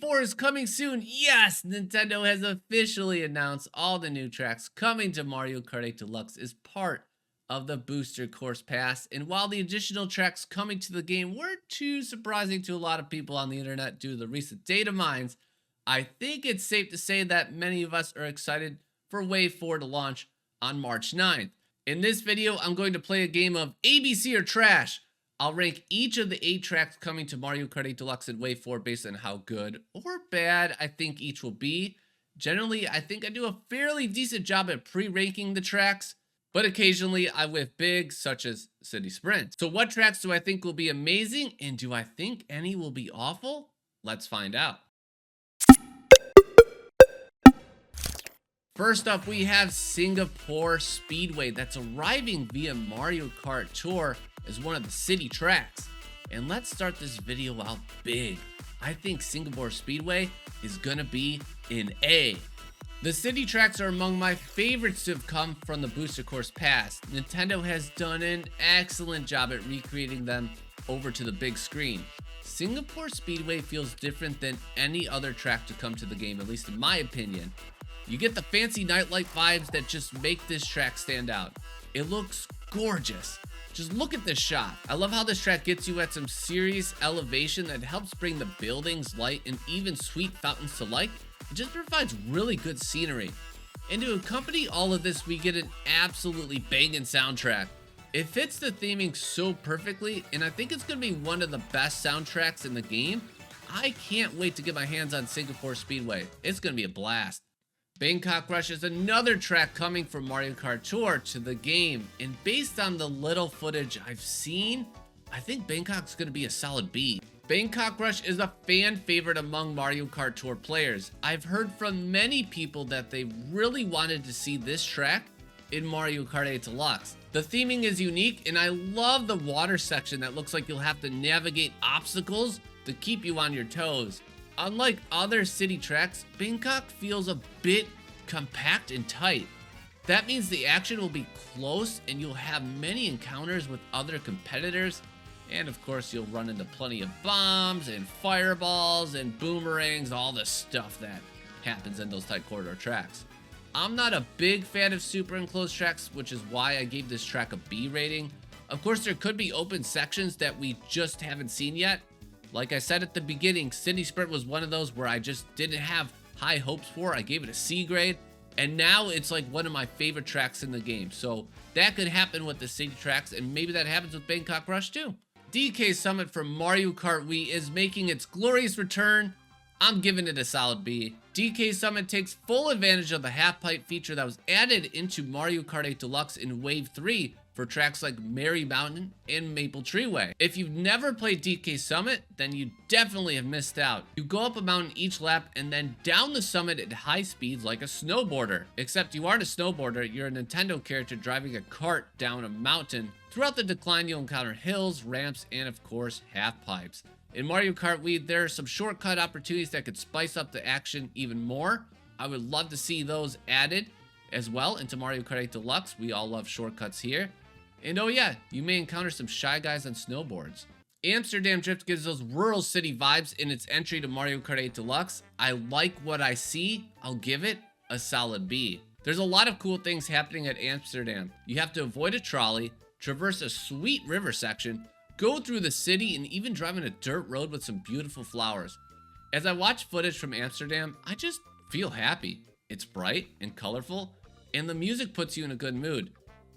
4 is coming soon. Yes, Nintendo has officially announced all the new tracks coming to Mario Kart 8 Deluxe as part of the Booster Course Pass. And while the additional tracks coming to the game weren't too surprising to a lot of people on the internet due to the recent data mines, I think it's safe to say that many of us are excited for Wave 4 to launch on March 9th. In this video, I'm going to play a game of ABC or Trash. I'll rank each of the 8 tracks coming to Mario Kart 8 Deluxe and Wave 4 based on how good or bad I think each will be. Generally, I think I do a fairly decent job at pre-ranking the tracks, but occasionally I whiff big, such as City Sprint. So what tracks do I think will be amazing, and do I think any will be awful? Let's find out. First up, we have Singapore Speedway that's arriving via Mario Kart Tour as one of the city tracks. And let's start this video out big. I think Singapore Speedway is gonna be an A. The city tracks are among my favorites to have come from the Booster Course Pass. Nintendo has done an excellent job at recreating them over to the big screen. Singapore Speedway feels different than any other track to come to the game, at least in my opinion. You get the fancy nightlight vibes that just make this track stand out. It looks gorgeous. Just look at this shot. I love how this track gets you at some serious elevation that helps bring the buildings, light, and even sweet fountains to life. It just provides really good scenery. And to accompany all of this, we get an absolutely banging soundtrack. It fits the theming so perfectly, and I think it's going to be one of the best soundtracks in the game. I can't wait to get my hands on Singapore Speedway. It's going to be a blast. Bangkok Rush is another track coming from Mario Kart Tour to the game, and based on the little footage I've seen, I think Bangkok's going to be a solid B. Bangkok Rush is a fan favorite among Mario Kart Tour players. I've heard from many people that they really wanted to see this track in Mario Kart 8 Deluxe. The theming is unique, and I love the water section that looks like you'll have to navigate obstacles to keep you on your toes. Unlike other city tracks, Bangkok feels a bit compact and tight. That means the action will be close and you'll have many encounters with other competitors. And of course, you'll run into plenty of bombs and fireballs and boomerangs, all the stuff that happens in those tight corridor tracks. I'm not a big fan of super enclosed tracks, which is why I gave this track a B rating. Of course, there could be open sections that we just haven't seen yet. Like I said at the beginning, City Sprint was one of those where I just didn't have high hopes for. I gave it a C grade, and now it's like one of my favorite tracks in the game. So that could happen with the city tracks, and maybe that happens with Bangkok Rush too. DKs Summit from Mario Kart Wii is making its glorious return. I'm giving it a solid B. DKs Summit takes full advantage of the half-pipe feature that was added into Mario Kart 8 Deluxe in Wave 3 for tracks like Merry Mountain and Maple Treeway. If you've never played DK Summit, then you definitely have missed out. You go up a mountain each lap and then down the summit at high speeds like a snowboarder. Except you aren't a snowboarder, you're a Nintendo character driving a cart down a mountain. Throughout the decline, you'll encounter hills, ramps, and of course, half pipes. In Mario Kart Wii, there are some shortcut opportunities that could spice up the action even more. I would love to see those added as well into Mario Kart 8 Deluxe. We all love shortcuts here. And oh yeah, you may encounter some shy guys on snowboards. Amsterdam Drift gives those rural city vibes in its entry to Mario Kart 8 Deluxe. I like what I see. I'll give it a solid B. There's a lot of cool things happening at Amsterdam. You have to avoid a trolley, traverse a sweet river section, go through the city, and even drive on a dirt road with some beautiful flowers. As I watch footage from Amsterdam, I just feel happy. It's bright and colorful, and the music puts you in a good mood.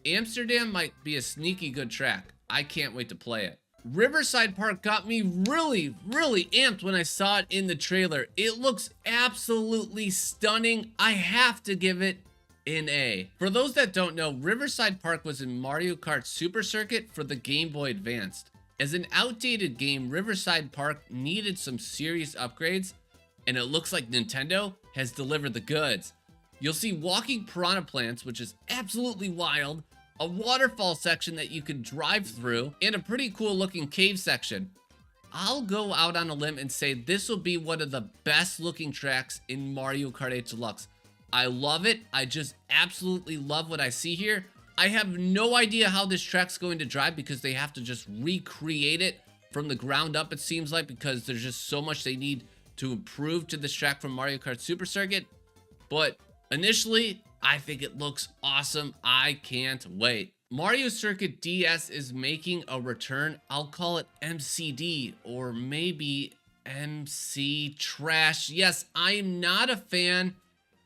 Amsterdam might be a sneaky good track. I can't wait to play it. Riverside Park got me really amped when I saw it in the trailer. It looks absolutely stunning. I have to give it an A. For those that don't know, Riverside Park was in Mario Kart Super Circuit for the Game Boy Advanced. As an outdated game, Riverside Park needed some serious upgrades, and it looks like Nintendo has delivered the goods. You'll see walking piranha plants, which is absolutely wild, a waterfall section that you can drive through, and a pretty cool looking cave section. I'll go out on a limb and say this will be one of the best looking tracks in Mario Kart 8 Deluxe. I love it. I just absolutely love what I see here. I have no idea how this track's going to drive because they have to just recreate it from the ground up, it seems like, because there's just so much they need to improve to this track from Mario Kart Super Circuit, but initially, I think it looks awesome. I can't wait. Mario Circuit DS is making a return. I'll call it MCD or maybe MC Trash. Yes, I am not a fan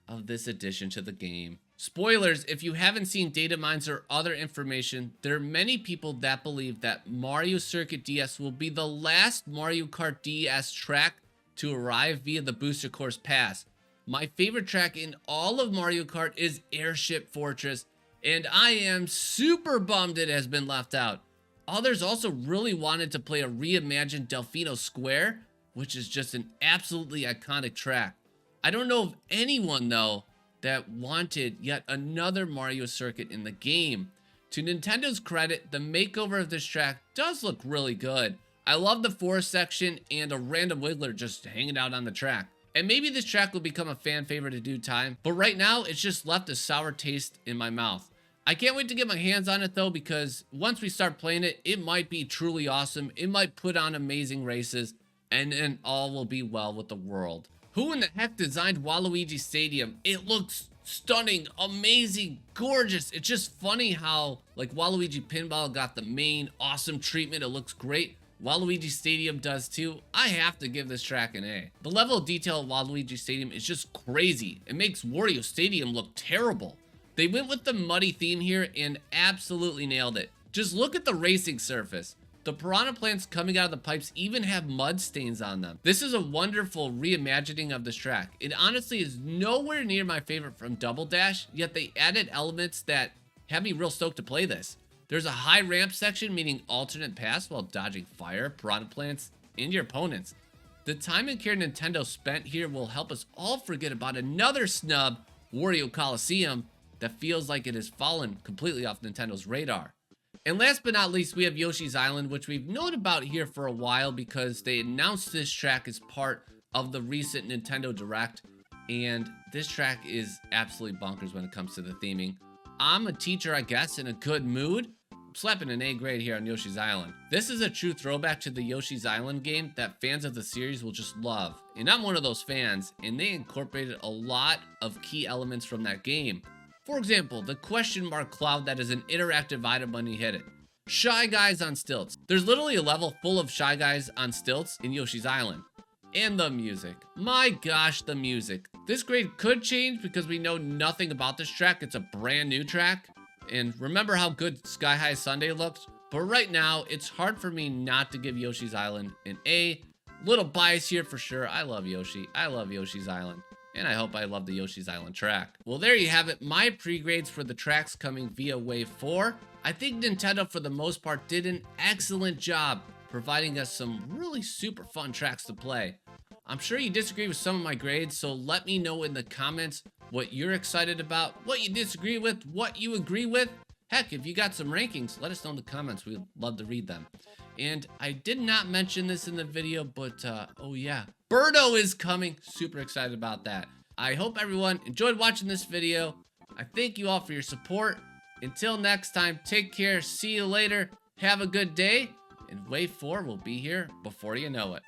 of this addition to the game. Spoilers, if you haven't seen data mines or other information, there are many people that believe that Mario Circuit DS will be the last Mario Kart DS track to arrive via the Booster Course Pass. My favorite track in all of Mario Kart is Airship Fortress, and I am super bummed it has been left out. Others also really wanted to play a reimagined Delfino Square, which is just an absolutely iconic track. I don't know of anyone, though, that wanted yet another Mario Circuit in the game. To Nintendo's credit, the makeover of this track does look really good. I love the forest section and a random wiggler just hanging out on the track. And maybe this track will become a fan favorite in due time, but right now it's just left a sour taste in my mouth. I can't wait to get my hands on it though, because once we start playing it, it might be truly awesome. It might put on amazing races, and then all will be well with the world. Who in the heck designed Waluigi Stadium? It looks stunning, amazing, gorgeous. It's just funny how like Waluigi Pinball got the main awesome treatment. It looks great. Waluigi Stadium does too. I have to give this track an A. The level of detail of Waluigi Stadium is just crazy. It makes Wario Stadium look terrible. They went with the muddy theme here and absolutely nailed it. Just look at the racing surface. The piranha plants coming out of the pipes even have mud stains on them. This is a wonderful reimagining of this track. It honestly is nowhere near my favorite from Double Dash, yet they added elements that have me real stoked to play this. There's a high ramp section, meaning alternate paths while dodging fire, piranha plants, and your opponents. The time and care Nintendo spent here will help us all forget about another snub, Wario Coliseum, that feels like it has fallen completely off Nintendo's radar. And last but not least, we have Yoshi's Island, which we've known about here for a while because they announced this track as part of the recent Nintendo Direct, and this track is absolutely bonkers when it comes to the theming. I'm a teacher, I guess, in a good mood. I'm slapping an A grade here on Yoshi's Island. This is a true throwback to the Yoshi's Island game that fans of the series will just love. And I'm one of those fans, and they incorporated a lot of key elements from that game. For example, the question mark cloud that is an interactive item when you hit it. Shy Guys on stilts. There's literally a level full of Shy Guys on stilts in Yoshi's Island. And the music. My gosh, the music. This grade could change because we know nothing about this track. It's a brand new track. And remember how good Sky High Sunday looked? But right now, it's hard for me not to give Yoshi's Island an A. Little bias here for sure. I love Yoshi. I love Yoshi's Island. And I hope I love the Yoshi's Island track. Well, there you have it. My pre-grades for the tracks coming via Wave 4. I think Nintendo, for the most part, did an excellent job providing us some really super fun tracks to play. I'm sure you disagree with some of my grades, so let me know in the comments what you're excited about, what you disagree with, what you agree with. Heck, if you got some rankings, let us know in the comments. We'd love to read them. And I did not mention this in the video, but oh yeah, Birdo is coming. Super excited about that. I hope everyone enjoyed watching this video. I thank you all for your support. Until next time, take care. See you later. Have a good day. And Wave 4 will be here before you know it.